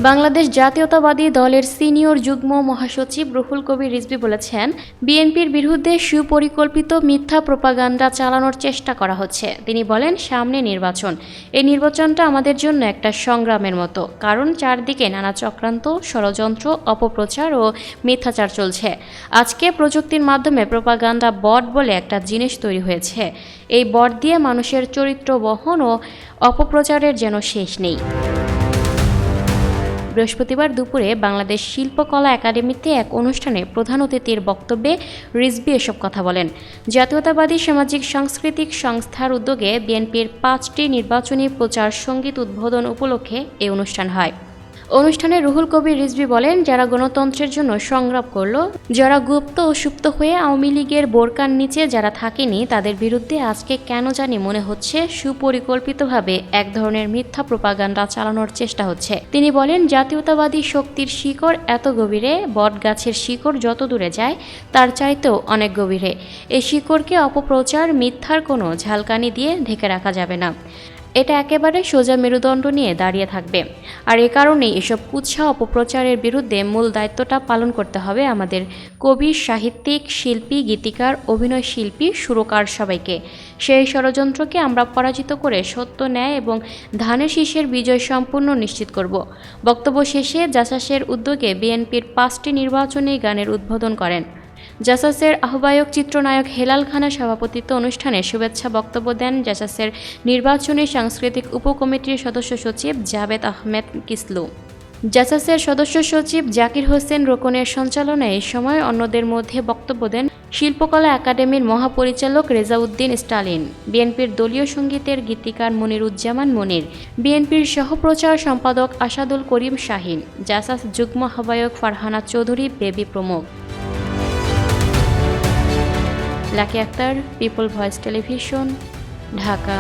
বাংলাদেশ জাতীয়তাবাদী দলের সিনিয়র যুগ্ম মহাসচিব রুহুল কবির রিজভী বলেছেন, বিএনপির বিরুদ্ধে সুপরিকল্পিত মিথ্যা প্রোপাগান্ডা চালানোর চেষ্টা করা হচ্ছে। তিনি বলেন, সামনে নির্বাচন, এই নির্বাচনটা আমাদের জন্য একটা সংগ্রামের মতো, কারণ চারদিকে নানা চক্রান্ত, ষড়যন্ত্র, অপপ্রচার ও মিথ্যাচার চলছে। আজকে প্রযুক্তির মাধ্যমে প্রোপাগান্ডা বট বলে একটা জিনিস তৈরি হয়েছে। এই বট দিয়ে মানুষের চরিত্র বহন ও অপপ্রচারের যেন শেষ নেই। বৃহস্পতিবার দুপুরে বাংলাদেশ শিল্পকলা একাডেমিতে এক অনুষ্ঠানে প্রধান অতিথির বক্তব্যে রিজভী এসব কথা বলেন। জাতীয়তাবাদী সামাজিক সাংস্কৃতিক সংস্থার উদ্যোগে বিএনপির 5টি নির্বাচনী প্রচার সঙ্গীত উদ্বোধন উপলক্ষে এই অনুষ্ঠান হয়। অনুষ্ঠানে রুহুল কবির রিজভী বলেন, যারা গণতন্ত্রের জন্য সংগ্রাম করল, যারা গুপ্ত ও সুপ্ত হয়ে আওয়ামী লীগের বোরকার নিচে যারা থাকেনি, তাদের বিরুদ্ধে আজকে কেন জানি মনে হচ্ছে সুপরিকল্পিতভাবে এক ধরনের মিথ্যা প্রোপাগান্ডা চালানোর চেষ্টা হচ্ছে। তিনি বলেন, জাতীয়তাবাদী শক্তির শিকড় এত গভীরে, বট গাছের শিকড় যত দূরে যায় তার চাইতেও অনেক গভীরে। এই শিকড়কে অপপ্রচার, মিথ্যার কোনো ঝালকানি দিয়ে ঢেকে রাখা যাবে না। এটা একেবারে সোজা মেরুদণ্ড নিয়ে দাঁড়িয়ে থাকবে। আর এ কারণেই এসব কুৎসা অপপ্রচারের বিরুদ্ধে মূল দায়িত্বটা পালন করতে হবে আমাদের কবি, সাহিত্যিক, শিল্পী, গীতিকার, অভিনয় শিল্পী, সুরকার সবাইকে। সেই ষড়যন্ত্রকে আমরা পরাজিত করে সত্য, ন্যায় এবং ধানের শীষের বিজয় সম্পূর্ণ নিশ্চিত করব। বক্তব্য শেষে জাসাসের উদ্যোগে বিএনপির 5টি নির্বাচনী গানের উদ্বোধন করেন। জাসাসের আহ্বায়ক চিত্রনায়ক হেলাল খানের সভাপতিত্বে অনুষ্ঠানে শুভেচ্ছা বক্তব্য দেন জাসাসের নির্বাচনী সাংস্কৃতিক উপকমিটির সদস্য সচিব জাবেদ আহমেদ কিসলু। জাসাসের সদস্য সচিব জাকির হোসেন রোকনের সঞ্চালনায় এই সময় অন্যদের মধ্যে বক্তব্য দেন শিল্পকলা একাডেমির মহাপরিচালক রেজাউদ্দিন স্টালিন, বিএনপির দলীয় সঙ্গীতের গীতিকার মনিরুজ্জামান মনির, বিএনপির সহপ্রচার সম্পাদক আসাদুল করিম শাহিন, জাসাস যুগ্ম আহ্বায়ক ফারহানা চৌধুরী বেবি প্রমুখ। Lucky Akter, people voice television, Dhaka.